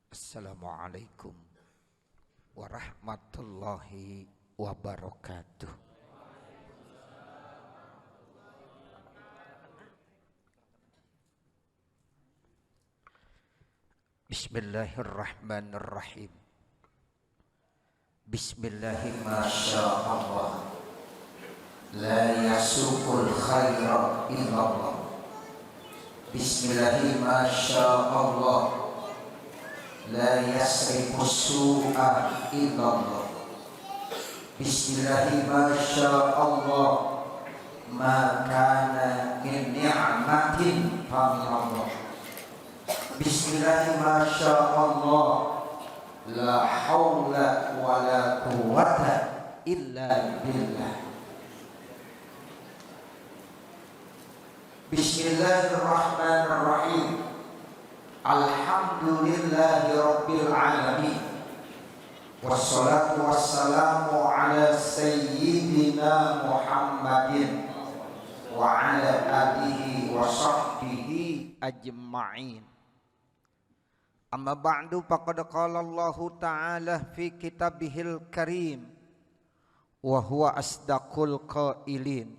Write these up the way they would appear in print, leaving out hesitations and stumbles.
Assalamualaikum warahmatullahi wabarakatuh. Bismillahirrahmanirrahim. Bismillahirrahmanirrahim. La yasukul khaira illallah. Bismillahirrahmanirrahim. La yasrifus su'a illallah. Bismillahirrahmanirrahim. Ma kana min ni'matin faminallah. Bismillahirrahmanirrahim. La hawla wa la quwwata illa billah. Bismillahirrahmanirrahim. Alhamdulillahi rabbil alamin. Wassalatu wassalamu ala sayyidina Muhammadin wa ala alihi wa sahbihi ajma'in. Amma ba'du, faqad qala Allahu ta'ala fi kitabihil karim wa huwa asdaqul qailin.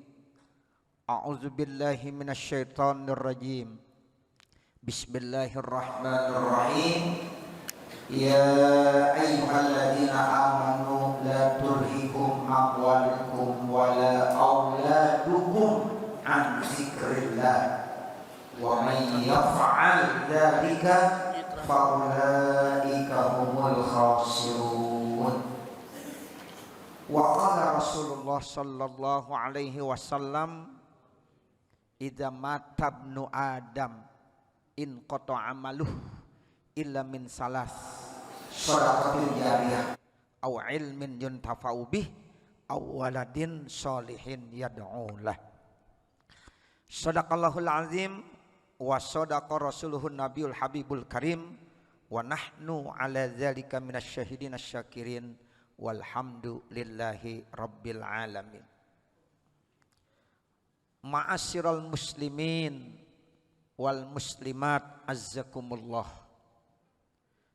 A'udzu billahi minasyaitonir rajim. Bismillahirrahmanirrahim. Ya ayyuhalladzina amanu la tulhikum amwalukum wala auladukum an dzikrillah wa man yaf'al dzalika faulaika humul khasirun. Wa qala Rasulullah sallallahu alaihi wasallam, idza mata ibnu adam in qata amaluh illa min salas, shadaqatin jariyah aw ilmin yuntafa'u bih aw waladin sholihin yad'u lah. Shadaqallahul azim wa shadaqa rasuluhun nabiyul habibul karim wa nahnu ala dzalika minasyahidin asyakirin walhamdulillahi rabbil alamin. Ma'asyiral muslimin wal muslimat azzakumullah.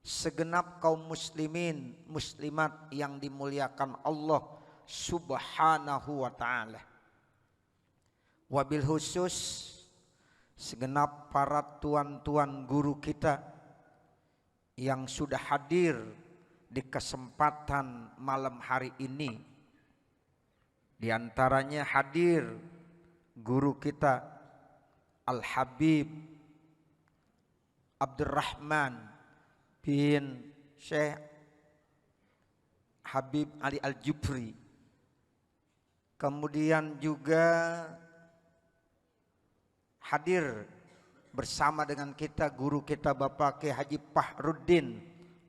Segenap kaum muslimin muslimat yang dimuliakan Allah subhanahu wa ta'ala. Wabil khusus segenap para tuan-tuan guru kita yang sudah hadir di kesempatan malam hari ini. Di antaranya hadir guru kita Al-Habib Abdurrahman bin Syekh Habib Ali Al-Jufri. Kemudian juga hadir bersama dengan kita guru kita Bapak Kiai Haji Fahruddin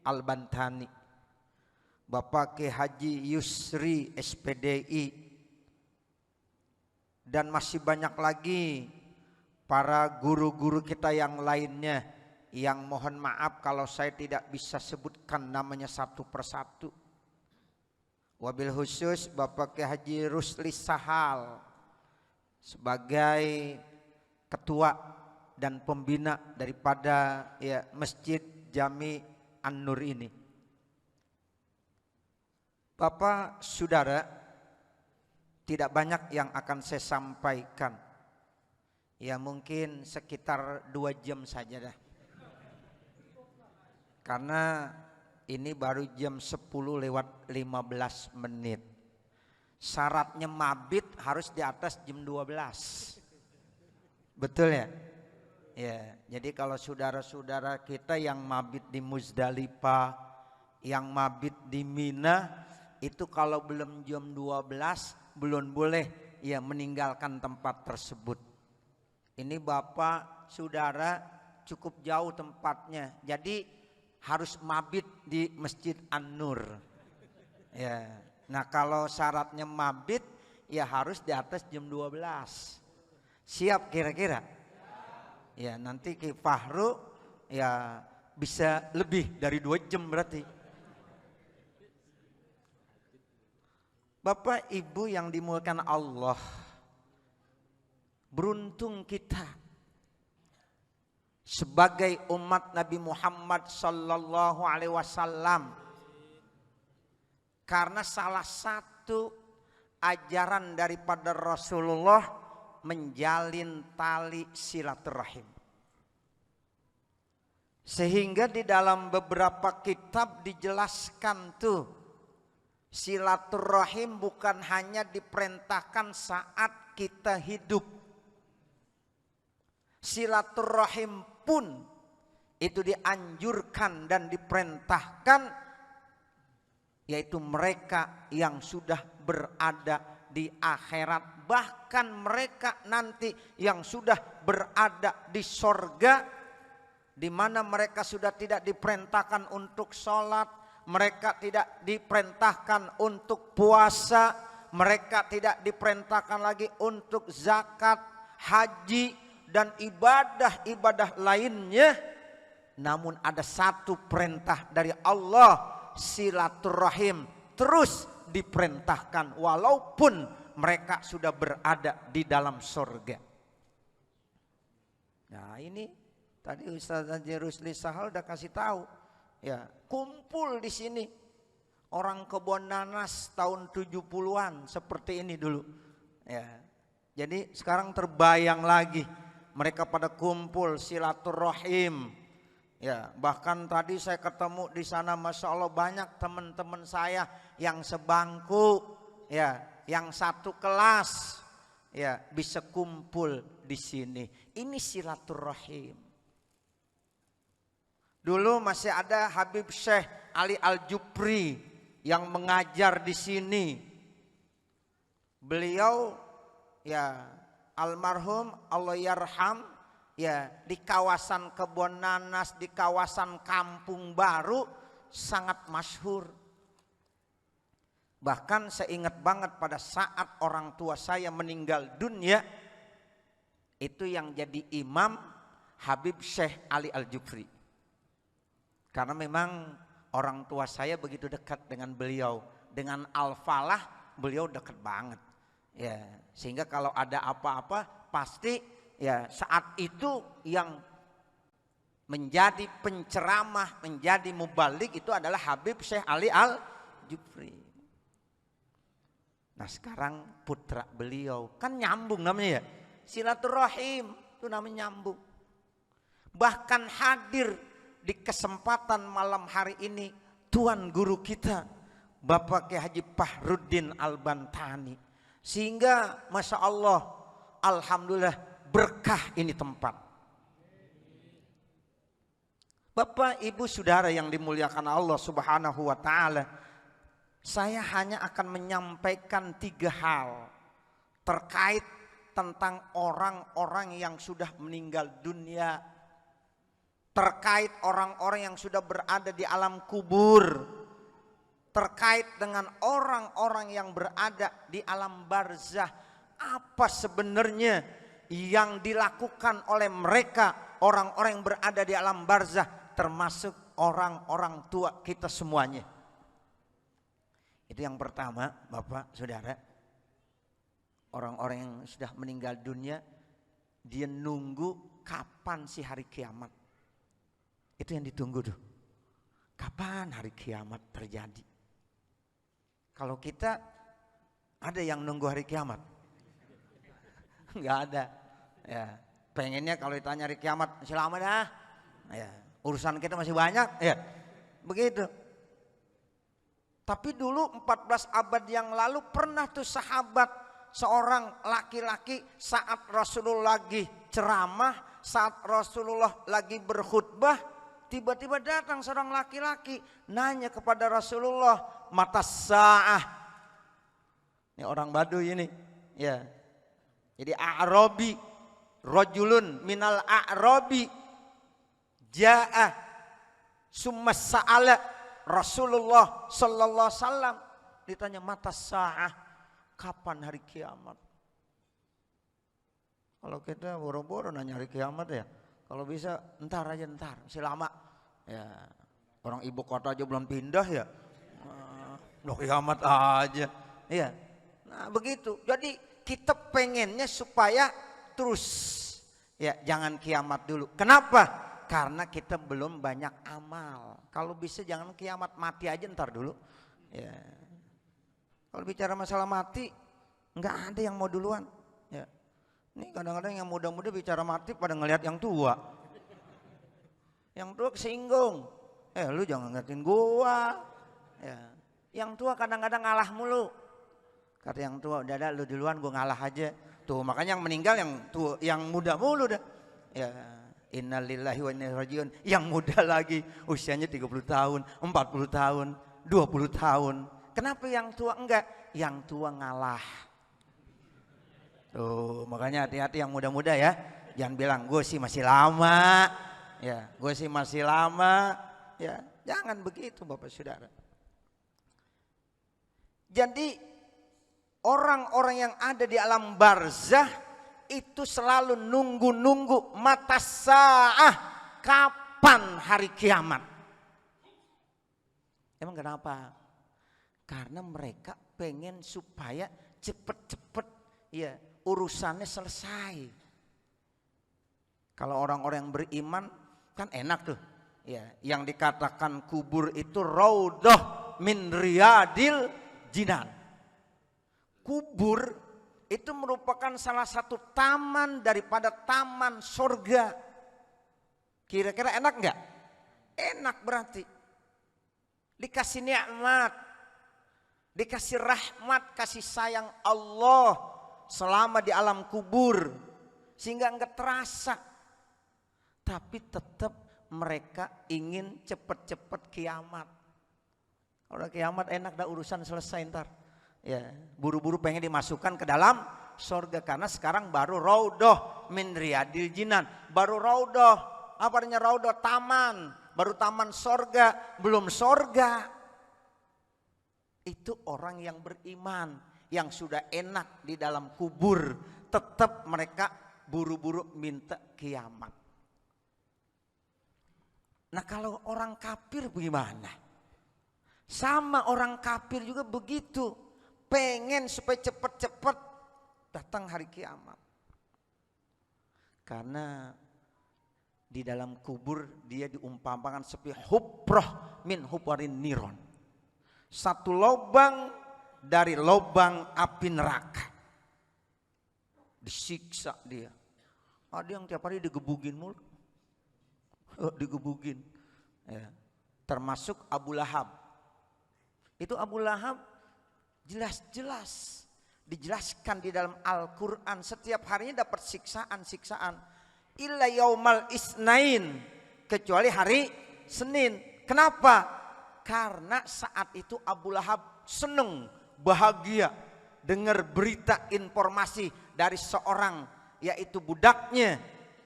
Al-Bantani, Bapak Kiai Haji Yusri SPDI, dan masih banyak lagi para guru-guru kita yang lainnya yang mohon maaf kalau saya tidak bisa sebutkan namanya satu persatu. Wabil khusus Bapak Kiai Haji Rusli Sahal sebagai ketua dan pembina daripada Masjid Jami An-Nur ini. Bapak Saudara, tidak banyak yang akan saya sampaikan. Ya mungkin sekitar 2 jam saja dah. Karena ini baru jam 10:15. Syaratnya mabit harus di atas jam 12. Betul ya? Ya, jadi kalau saudara-saudara kita yang mabit di Muzdalifah, yang mabit di Mina, itu kalau belum jam 12 belum boleh meninggalkan tempat tersebut. Ini Bapak Saudara cukup jauh tempatnya, jadi harus mabit di Masjid An-Nur. Ya. Nah kalau syaratnya mabit harus di atas jam 12. Siap kira-kira? Ya nanti Ki Fahru bisa lebih dari 2 jam berarti. Bapak Ibu yang dimuliakan Allah, beruntung kita sebagai umat Nabi Muhammad sallallahu alaihi wasallam. Karena salah satu ajaran daripada Rasulullah menjalin tali silaturahim. Sehingga di dalam beberapa kitab dijelaskan tuh, silaturahim bukan hanya diperintahkan saat kita hidup. Silaturahim pun itu dianjurkan dan diperintahkan, yaitu mereka yang sudah berada di akhirat, bahkan mereka nanti yang sudah berada di sorga, di mana mereka sudah tidak diperintahkan untuk sholat, mereka tidak diperintahkan untuk puasa, mereka tidak diperintahkan lagi untuk zakat, haji, dan ibadah-ibadah lainnya. Namun ada satu perintah dari Allah, silaturahim terus diperintahkan walaupun mereka sudah berada di dalam surga. Nah ini tadi Ustaz Haji Rusli Sahal udah kasih tahu, ya kumpul di sini orang kebun nanas tahun 70-an seperti ini dulu. Ya, jadi sekarang terbayang lagi mereka pada kumpul silaturahim. Ya, bahkan tadi saya ketemu di sana, masya Allah banyak teman-teman saya yang sebangku, ya, yang satu kelas, ya bisa kumpul di sini. Ini silaturahim. Dulu masih ada Habib Syekh Ali Al-Jupri yang mengajar di sini. Beliau ya almarhum Allah yarham, ya di kawasan kebun nanas, di kawasan Kampung Baru sangat masyhur. Bahkan saya ingat banget pada saat orang tua saya meninggal dunia, itu yang jadi imam Habib Syekh Ali Al-Jupri. Karena memang orang tua saya begitu dekat dengan beliau, dengan Al-Falah beliau dekat banget. Ya, sehingga kalau ada apa-apa pasti ya saat itu yang menjadi penceramah, menjadi mubalik itu adalah Habib Syekh Ali Al-Jupri. Nah sekarang putra beliau, kan nyambung namanya ya, silaturahim itu namanya nyambung. Bahkan hadir di kesempatan malam hari ini tuan guru kita Bapak Kiai Haji Fahruddin Al-Bantani, sehingga masya Allah alhamdulillah berkah ini tempat. Bapak Ibu Saudara yang dimuliakan Allah Subhanahu wa taala, saya hanya akan menyampaikan 3 hal terkait tentang orang-orang yang sudah meninggal dunia, terkait orang-orang yang sudah berada di alam kubur, terkait dengan orang-orang yang berada di alam barzah. Apa sebenarnya yang dilakukan oleh mereka, orang-orang yang berada di alam barzah, termasuk orang-orang tua kita semuanya. Itu yang pertama, Bapak Saudara. Orang-orang yang sudah meninggal dunia, dia nunggu kapan sih hari kiamat. Itu yang ditunggu tuh. Kapan hari kiamat terjadi? Kalau kita ada yang nunggu hari kiamat? Enggak ada. Ya, pengennya kalau ditanya hari kiamat, masih lama dah. Ya, urusan kita masih banyak, ya. Begitu. Tapi dulu 14 abad yang lalu pernah tuh sahabat, seorang laki-laki saat Rasulullah lagi ceramah, saat Rasulullah lagi berkhutbah, tiba-tiba datang seorang laki-laki nanya kepada Rasulullah, mata sa'ah. Ini orang Baduy ini, ya. Jadi A'rabi, rajulun minal A'rabi ja'a summa sa'ala Rasulullah sallallahu alaihi wasallam, ditanya mata sa'ah, kapan hari kiamat? Kalau kita boro-boro nanya hari kiamat ya, kalau bisa entar aja, entar, masih lama. Ya, orang ibu kota aja belum pindah ya. Udah kiamat aja. Iya. Nah, begitu. Jadi kita pengennya supaya terus Ya, jangan kiamat dulu. Kenapa? Karena kita belum banyak amal. Kalau bisa jangan kiamat, mati aja ntar dulu. Ya. Kalau bicara masalah mati, nggak ada yang mau duluan. Ya. Ini kadang-kadang yang muda-muda bicara mati pada ngelihat yang tua. Yang tua kesinggung. Lu jangan ngeliatin gua. Ya. Yang tua kadang-kadang ngalah mulu. Kata yang tua, udah ada lu duluan, gua ngalah aja. Tuh makanya yang meninggal yang tua, yang muda mulu dah. Ya, innalillahi wa inna ilaihi rajiun. Yang muda lagi usianya 30 tahun, 40 tahun, 20 tahun. Kenapa yang tua enggak? Yang tua ngalah. Tuh, makanya hati-hati yang muda-muda ya. Jangan bilang gue sih masih lama. Ya, gue sih masih lama. Ya, jangan begitu Bapak Saudara. Jadi orang-orang yang ada di alam barzah itu selalu nunggu-nunggu mata sa'ah, kapan hari kiamat. Emang kenapa? Karena mereka pengen supaya cepet-cepet ya urusannya selesai. Kalau orang-orang yang beriman kan enak tuh. Ya, yang dikatakan kubur itu raudhah min riyadil jinan. Kubur itu merupakan salah satu taman daripada taman surga. Kira-kira enak enggak? Enak berarti. Dikasih nikmat, dikasih rahmat, kasih sayang Allah selama di alam kubur. Sehingga enggak terasa. Tapi tetap mereka ingin cepat-cepat kiamat. Kalau kiamat enak dah urusan selesai ntar. Ya, buru-buru pengen dimasukkan ke dalam surga karena sekarang baru raudhah min riyadil jinan, baru raudhah. Apa artinya raudhah? Taman, baru taman surga, belum surga. Itu orang yang beriman, yang sudah enak di dalam kubur, tetap mereka buru-buru minta kiamat. Nah, kalau orang kafir bagaimana? Sama orang kafir juga begitu. Pengen supaya cepat-cepat datang hari kiamat. Karena di dalam kubur dia diumpamakan seperti huprah min huparin niron. Satu lubang dari lubang api neraka. Disiksa dia. Ada yang tiap hari digebugin mulu. Digebugin. Ya. Termasuk Abu Lahab. Itu Abu Lahab jelas-jelas dijelaskan di dalam Al-Quran, setiap harinya dapat siksaan-siksaan. Illa yaumal isnain, kecuali hari Senin. Kenapa? Karena saat itu Abu Lahab seneng, bahagia dengar berita informasi dari seorang, yaitu budaknya,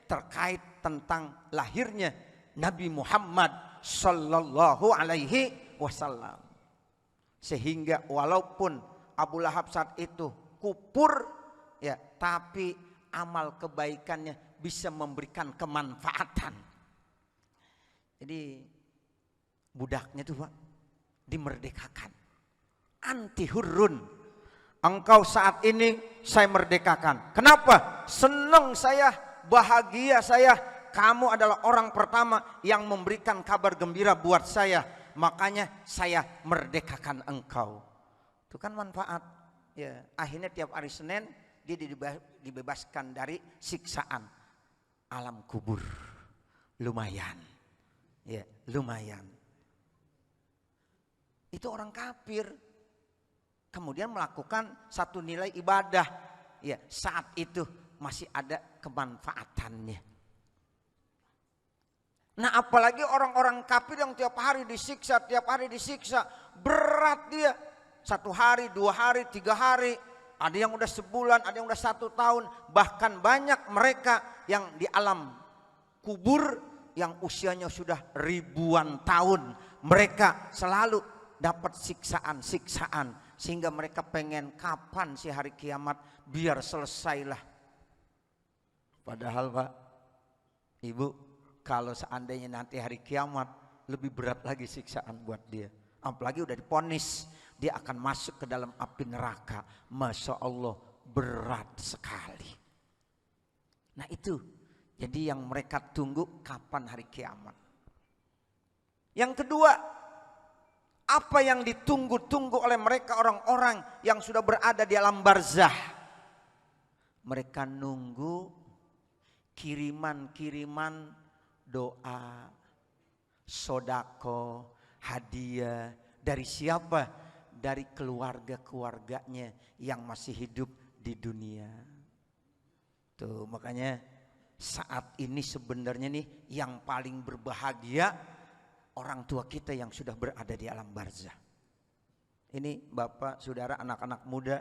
terkait tentang lahirnya Nabi Muhammad sallallahu alaihi wasallam. Sehingga walaupun Abu Lahab saat itu kufur ya, tapi amal kebaikannya bisa memberikan kemanfaatan. Jadi budaknya tuh Pak dimerdekakan. Anti hurun. Engkau saat ini saya merdekakan. Kenapa? Senang saya, bahagia saya. Kamu adalah orang pertama yang memberikan kabar gembira buat saya. Makanya saya merdekakan engkau. Itu kan manfaat. Ya, akhirnya tiap hari Senin dia dibebaskan dari siksaan alam kubur. Lumayan. Ya, lumayan. Itu orang kafir. Kemudian melakukan satu nilai ibadah. Ya, saat itu masih ada kemanfaatannya. Nah, apalagi orang-orang kafir yang tiap hari disiksa, berat dia. 1 hari, 2 hari, 3 hari, ada yang udah sebulan, ada yang udah 1 tahun, bahkan banyak mereka yang di alam kubur yang usianya sudah ribuan tahun. Mereka selalu dapat siksaan-siksaan sehingga mereka pengen kapan sih hari kiamat biar selesailah. Padahal Pak, Ibu, kalau seandainya nanti hari kiamat lebih berat lagi siksaan buat dia. Apalagi udah divonis dia akan masuk ke dalam api neraka. Masya Allah berat sekali. Nah itu Jadi yang mereka tunggu kapan hari kiamat. Yang kedua, apa yang ditunggu-tunggu oleh mereka orang-orang yang sudah berada di alam barzah? Mereka nunggu kiriman-kiriman doa, sodako, hadiah. Dari siapa? Dari keluarga-keluarganya yang masih hidup di dunia. Tuh makanya saat ini sebenarnya nih yang paling berbahagia orang tua kita yang sudah berada di alam barzah. Ini bapak, saudara, anak-anak muda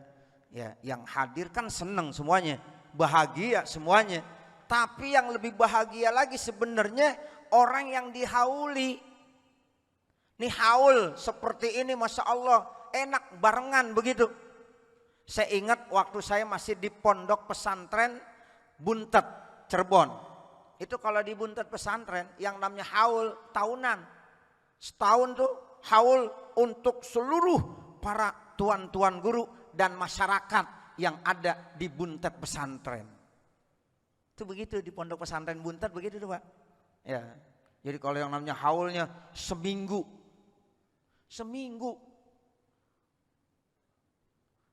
ya yang hadir kan senang semuanya, bahagia semuanya. Tapi yang lebih bahagia lagi sebenarnya orang yang dihauli. Nih haul seperti ini, masya Allah, enak barengan begitu. Saya ingat waktu saya masih di pondok pesantren Buntet, Cirebon. Itu kalau di Buntet pesantren yang namanya haul tahunan. Setahun tuh haul untuk seluruh para tuan-tuan guru dan masyarakat yang ada di Buntet pesantren. Itu begitu di pondok pesantren Buntet begitu tuh Pak. Ya. Jadi kalau yang namanya haulnya seminggu.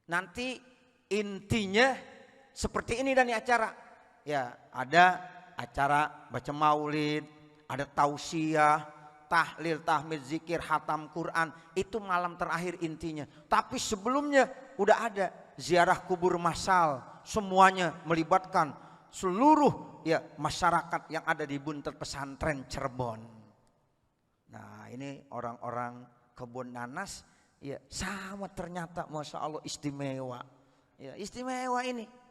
Nanti intinya seperti ini dan acara. Ya, ada acara baca maulid, ada tausiah, tahlil, tahmid, zikir, hatam Quran. Itu malam terakhir intinya. Tapi sebelumnya udah ada ziarah kubur massal. Semuanya melibatkan seluruh ya masyarakat yang ada di Buntet pesantren Cirebon. Nah, ini orang-orang kebun nanas ya sama ternyata masya Allah istimewa. Ya, istimewa ini.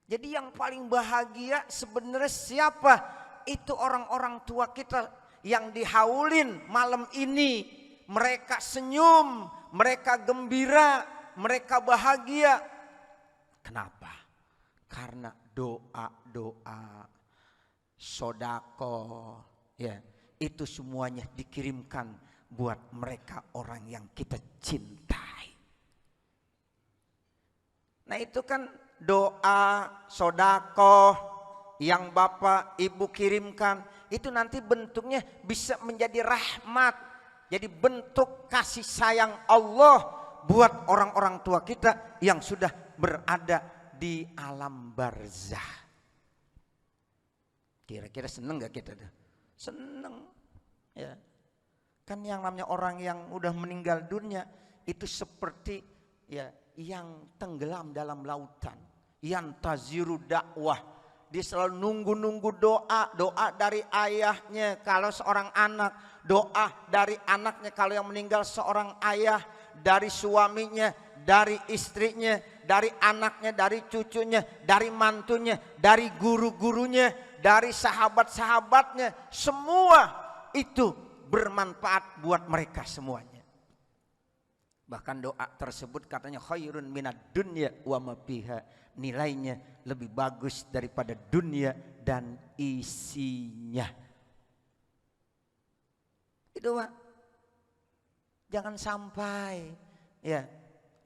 Jadi yang paling bahagia sebenarnya siapa? Itu orang-orang tua kita yang dihaulin malam ini. Mereka senyum, mereka gembira, mereka bahagia. Kenapa? Karena doa-doa, sodako, ya itu semuanya dikirimkan buat mereka orang yang kita cintai. Nah itu kan doa, sodako yang Bapak Ibu kirimkan itu nanti bentuknya bisa menjadi rahmat. Jadi bentuk kasih sayang Allah buat orang-orang tua kita yang sudah berada di alam barzah. Kira-kira seneng gak kita tuh? Seneng ya. Kan yang namanya orang yang udah meninggal dunia itu seperti ya yang tenggelam dalam lautan. Yang taziru dakwah. Dia selalu nunggu-nunggu doa dari ayahnya kalau seorang anak, doa dari anaknya kalau yang meninggal seorang ayah, dari suaminya, dari istrinya, dari anaknya, dari cucunya, dari mantunya, dari guru-gurunya, dari sahabat-sahabatnya, semua itu bermanfaat buat mereka semuanya. Bahkan doa tersebut katanya khairun minad dunya wa ma fiha, nilainya lebih bagus daripada dunia dan isinya. Itu Pak. Jangan sampai ya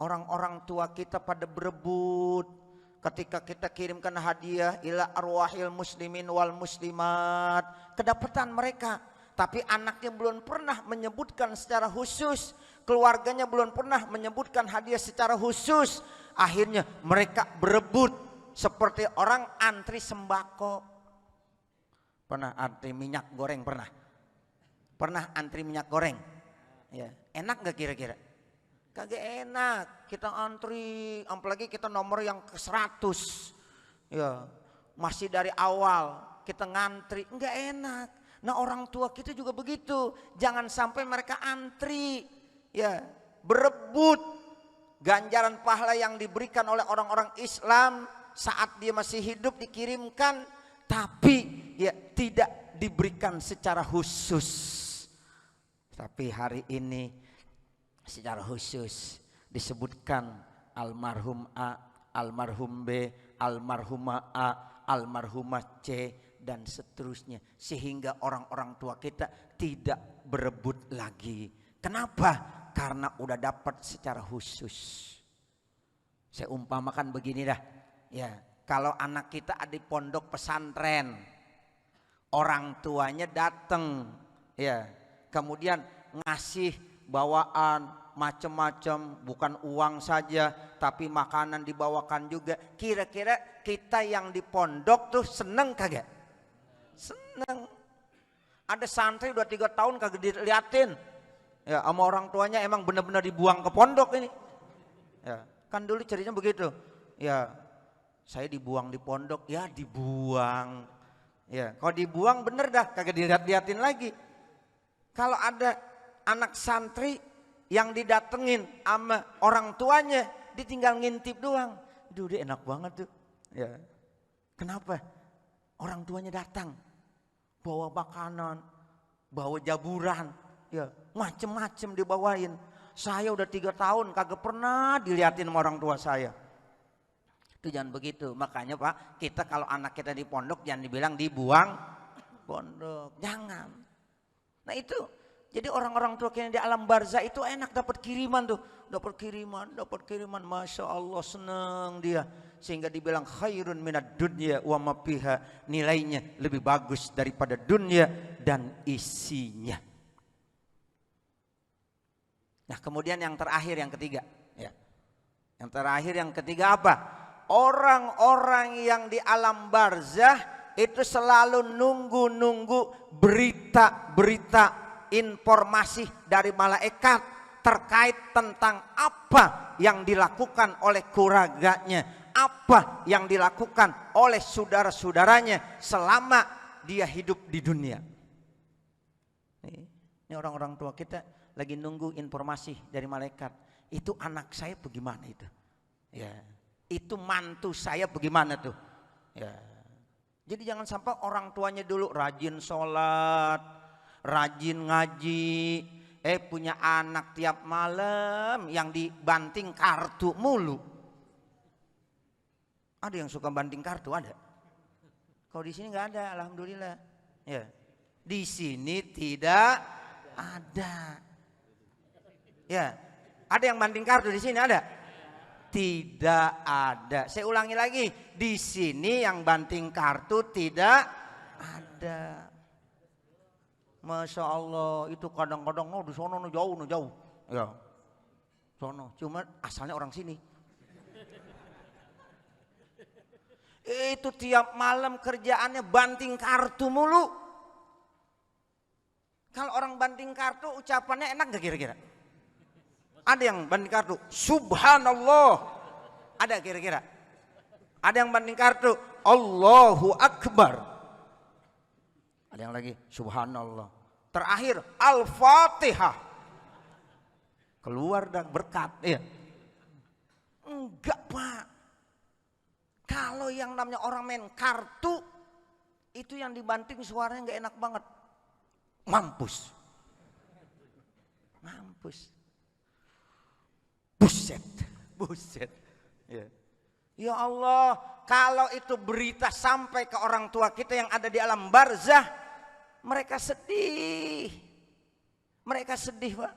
orang-orang tua kita pada berebut ketika kita kirimkan hadiah ila arwahil muslimin wal muslimat, kedapatan mereka. Tapi anaknya belum pernah menyebutkan secara khusus, keluarganya belum pernah menyebutkan hadiah secara khusus. Akhirnya mereka berebut seperti orang antri sembako. Pernah antri minyak goreng pernah? Pernah antri minyak goreng? Ya, enak gak kira-kira? Kagak enak. Kita antri, apalagi kita nomor yang ke 100. Ya, masih dari awal kita ngantri, enggak enak. Nah orang tua kita juga begitu, jangan sampai mereka antri, ya berebut ganjaran pahala yang diberikan oleh orang-orang Islam saat dia masih hidup dikirimkan, tapi ya tidak diberikan secara khusus. Tapi hari ini secara khusus disebutkan almarhum A, almarhum B, almarhumah A, almarhumah C, dan seterusnya, sehingga orang-orang tua kita tidak berebut lagi. Kenapa? Karena udah dapat secara khusus. Saya umpamakan begini dah, ya kalau anak kita ada di pondok pesantren, orang tuanya datang, ya, kemudian ngasih bawaan macam-macam, bukan uang saja, tapi makanan dibawakan juga. Kira-kira kita yang di pondok tuh seneng kagak? Seneng. Ada santri udah 3 tahun kagak diliatin, ya, sama orang tuanya, emang benar-benar dibuang ke pondok ini. Ya, kan dulu ceritanya begitu. Ya, saya dibuang di pondok, ya dibuang. Ya, kalau dibuang bener dah, kagak dilihat-liatin lagi. Kalau ada anak santri yang didatengin sama orang tuanya, ditinggal ngintip doang. Duh, dia enak banget tuh. Ya. Kenapa? Orang tuanya datang, bawa makanan, bawa jaburan, ya, macem-macem dibawain. Saya udah 3 tahun kagak pernah diliatin sama orang tua saya. Itu jangan begitu. Makanya Pak, kita kalau anak kita di pondok jangan dibilang dibuang pondok, jangan. Nah itu, jadi orang-orang tua kita di alam barzah itu enak dapat kiriman tuh, dapat kiriman, masya Allah seneng dia, sehingga dibilang khairun minad dunya wa ma fiha, nilainya lebih bagus daripada dunia dan isinya. Nah kemudian yang terakhir, yang ketiga, ya, yang terakhir, yang ketiga apa? Orang-orang yang di alam barzah itu selalu nunggu-nunggu berita-berita, informasi dari malaikat terkait tentang apa yang dilakukan oleh keluarganya, apa yang dilakukan oleh saudara-saudaranya selama dia hidup di dunia. Ini orang-orang tua kita lagi nunggu informasi dari malaikat. Itu anak saya bagaimana itu? Ya. Itu mantu saya bagaimana tuh? Ya. Jadi jangan sampai orang tuanya dulu rajin sholat, rajin ngaji, punya anak tiap malam yang dibanting kartu mulu. Ada yang suka banting kartu, ada? Kalau di sini nggak ada, alhamdulillah. Ya. Di sini tidak ada. Ya. Ada yang banting kartu di sini, ada? Tidak ada. Saya ulangi lagi, di sini yang banting kartu tidak ada. Masya Allah, itu kadang-kadang di sono jauh. Ya, sono. Cuma asalnya orang sini. Itu tiap malam kerjaannya banting kartu mulu. Kalau orang banting kartu ucapannya enak gak kira-kira? Ada yang banting kartu, subhanallah. Ada kira-kira? Ada yang banting kartu, Allahu Akbar. Ada yang lagi, subhanallah. Terakhir, Al-Fatihah. Keluar dan berkat. Ya. Enggak Pak. Kalau yang namanya orang main kartu, itu yang dibanting suaranya enggak enak banget. Mampus. Buset. Ya Allah, kalau itu berita sampai ke orang tua kita yang ada di alam barzah, mereka sedih. Pak.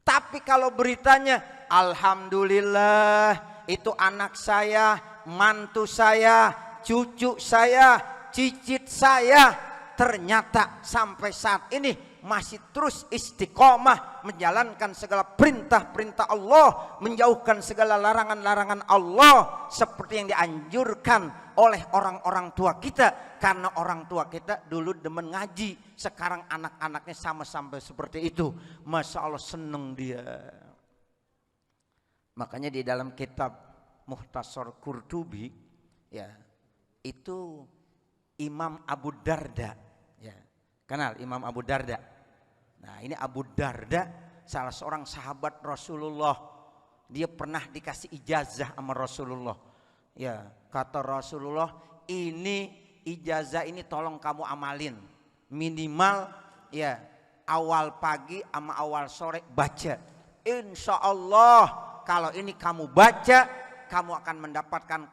Tapi kalau beritanya, alhamdulillah, itu anak saya, mantu saya, cucu saya, cicit saya, ternyata sampai saat ini masih terus istiqomah menjalankan segala perintah-perintah Allah, menjauhkan segala larangan-larangan Allah seperti yang dianjurkan oleh orang-orang tua kita. Karena orang tua kita dulu demen ngaji, sekarang anak-anaknya sama sampai seperti itu. Masya Allah seneng dia. Makanya di dalam kitab Mukhtasar Qurtubi, ya, itu Imam Abu Darda, ya, kenal Imam Abu Darda? Nah ini Abu Darda salah seorang sahabat Rasulullah. Dia pernah dikasih ijazah sama Rasulullah. Ya, kata Rasulullah, ini ijazah ini tolong kamu amalin. Minimal ya awal pagi sama awal sore baca. Insya Allah kalau ini kamu baca, kamu akan mendapatkan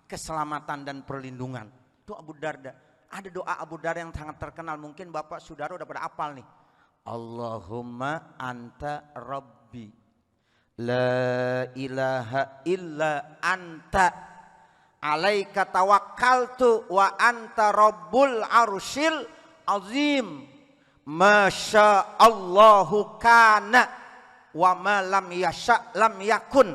keselamatan dan perlindungan. Itu Abu Darda. Ada doa Abu Darda yang sangat terkenal, mungkin Bapak Saudara udah pada hafal nih. Allahumma anta rabbi La ilaha illa anta alaika tawakkaltu wa anta rabbul arsyil azim. Masya Allahu kana wa ma lam yasha lam yakun.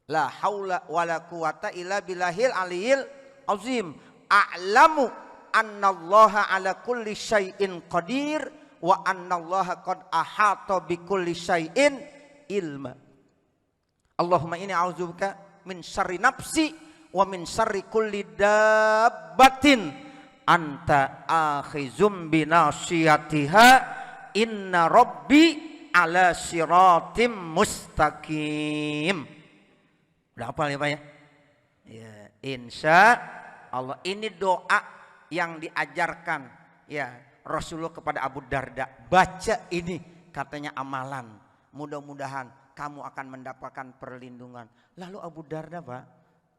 La haula wala quwata illa billahil aliyil azim. A'lamu annallaha ala kulli syai'in qadir wa annallaha qad ahata bi kulli syai'in ilma. Allahumma inni a'udzubika min syarri nafsi wa min syarri kulli dabbatin anta akhizum binasiyatiha inna rabbi ala siratim mustaqim. Udah hafal ya Pak ya? Ya, insya Allah ini doa yang diajarkan ya Rasulullah kepada Abu Darda. Baca ini katanya amalan. Mudah-mudahan kamu akan mendapatkan perlindungan. Lalu Abu Darda Pak,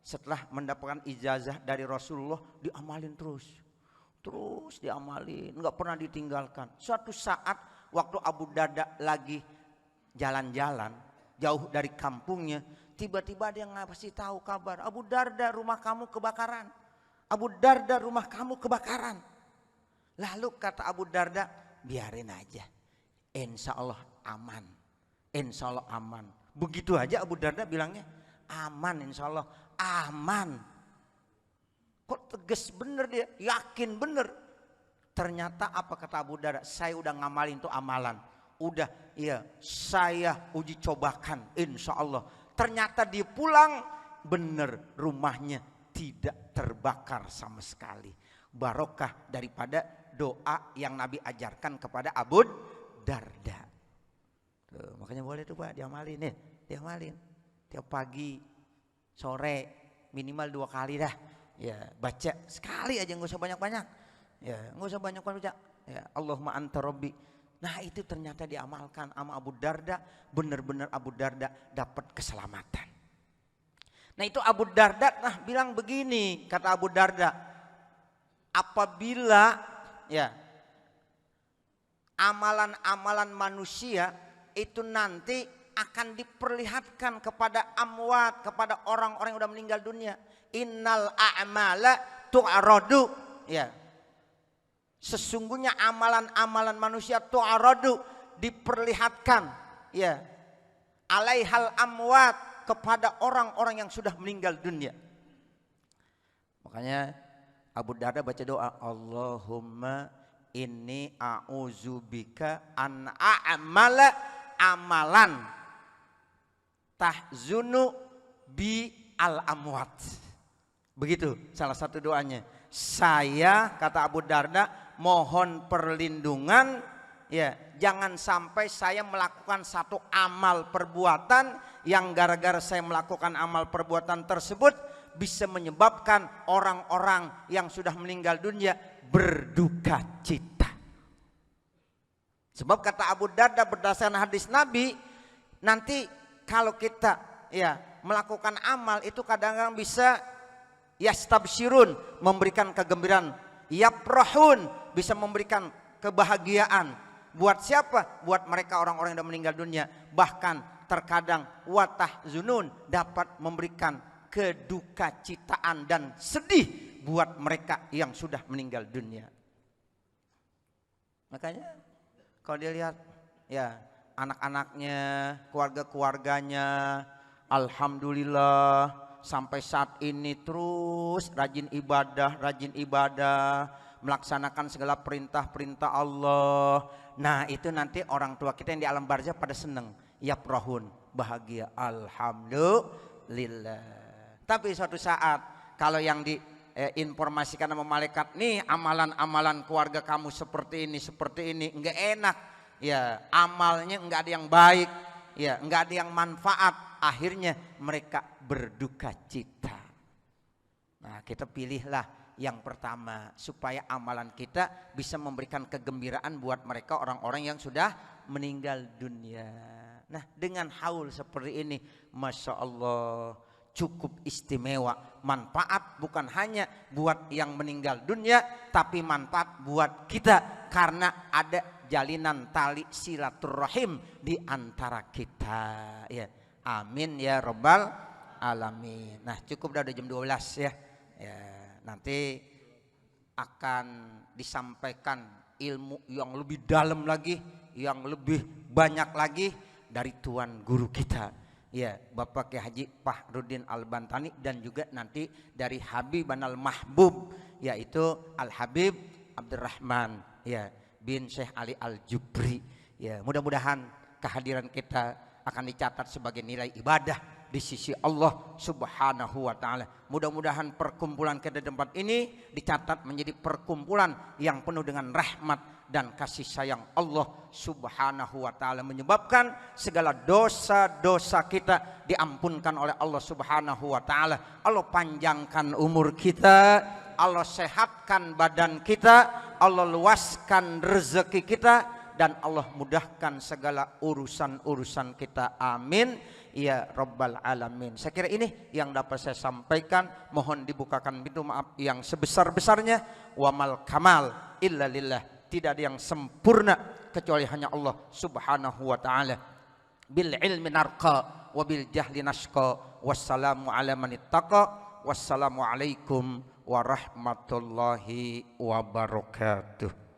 setelah mendapatkan ijazah dari Rasulullah, diamalin terus diamalin, nggak pernah ditinggalkan. Suatu saat waktu Abu Darda lagi jalan-jalan jauh dari kampungnya, tiba-tiba dia ngasih tahu kabar, Abu Darda rumah kamu kebakaran. Abu Darda rumah kamu kebakaran. Lalu kata Abu Darda, biarin aja, insya Allah aman, insya Allah aman. Begitu aja Abu Darda bilangnya, aman insya Allah, aman. Kok tegas bener dia, yakin bener. Ternyata apa kata Abu Darda, saya udah ngamalin tuh amalan. Udah ya saya uji cobakan insya Allah. Ternyata dia pulang bener rumahnya tidak terbakar sama sekali. Barokah daripada doa yang Nabi ajarkan kepada Abu Darda. Tuh, makanya boleh tuh Pak diamalin nih, diamalin tiap pagi, sore minimal 2 kali dah. Ya baca sekali aja, nggak usah banyak-banyak. Ya nggak usah banyak-banyak. Ya Allahumma anta rabbi. Nah itu ternyata diamalkan sama Abu Darda, benar-benar Abu Darda dapat keselamatan. Nah itu Abu Darda bilang begini, kata Abu Darda, apabila ya amalan-amalan manusia itu nanti akan diperlihatkan kepada amwat, kepada orang-orang yang sudah meninggal dunia. Innal a'mala tu'aradu, ya. Sesungguhnya amalan-amalan manusia tu'aradu, diperlihatkan, ya. Alaihal amwat, kepada orang-orang yang sudah meninggal dunia. Makanya Abu Darda baca doa, Allahumma inni a'udzubika an a'mala amalan tahzunu bi al amwat. Begitu salah satu doanya. Saya kata Abu Darda mohon perlindungan ya, jangan sampai saya melakukan satu amal perbuatan yang gara-gara saya melakukan amal perbuatan tersebut bisa menyebabkan orang-orang yang sudah meninggal dunia berduka cita. Sebab kata Abu Darda berdasarkan hadis Nabi, nanti kalau kita ya melakukan amal itu kadang-kadang bisa yastabsyirun, memberikan kegembiraan, yaprahun, bisa memberikan kebahagiaan. Buat siapa? Buat mereka orang-orang yang sudah meninggal dunia. Bahkan terkadang watah zunun, dapat memberikan kedukacitaan dan sedih buat mereka yang sudah meninggal dunia. Makanya kalau dia lihat ya anak-anaknya, keluarga-keluarganya, alhamdulillah sampai saat ini terus rajin ibadah, melaksanakan segala perintah-perintah Allah. Nah itu nanti orang tua kita yang di alam barzah pada seneng, yaprahun, bahagia, alhamdulillah. Tapi suatu saat kalau yang diinformasikan sama malaikat, nih amalan-amalan keluarga kamu seperti ini, enggak enak. Ya amalnya enggak ada yang baik, ya enggak ada yang manfaat. Akhirnya mereka berduka cita. Nah kita pilihlah yang pertama supaya amalan kita bisa memberikan kegembiraan buat mereka orang-orang yang sudah meninggal dunia. Nah dengan haul seperti ini, Masya Allah cukup istimewa. Manfaat bukan hanya buat yang meninggal dunia, tapi manfaat buat kita karena ada jalinan tali silaturahim di antara kita ya. Amin ya rabbal alamin. Nah, cukup udah jam 12 ya. Ya, nanti akan disampaikan ilmu yang lebih dalam lagi, yang lebih banyak lagi dari tuan guru kita. Ya, Bapak Kiai Haji Fahrudin Al-Bantani dan juga nanti dari Habiban Al-Mahbub yaitu Al-Habib Abdurrahman ya bin Syekh Ali Al-Jubri. Ya, mudah-mudahan kehadiran kita akan dicatat sebagai nilai ibadah di sisi Allah Subhanahu wa taala. Mudah-mudahan perkumpulan kita di tempat ini dicatat menjadi perkumpulan yang penuh dengan rahmat dan kasih sayang Allah Subhanahu wa taala, menyebabkan segala dosa-dosa kita diampunkan oleh Allah Subhanahu wa taala. Allah panjangkan umur kita, Allah sehatkan badan kita, Allah luaskan rezeki kita, dan Allah mudahkan segala urusan-urusan kita. Amin ya rabbal alamin. Saya kira ini yang dapat saya sampaikan. Mohon dibukakan pintu maaf yang sebesar-besarnya. Wamal kamal illa lillah. Tidak ada yang sempurna kecuali hanya Allah Subhanahu wa taala. Bil ilmi narqa wa bil jahli nashqa. Wassalamu ala man ittaqa. Wassalamu alaikum warahmatullahi wabarakatuh.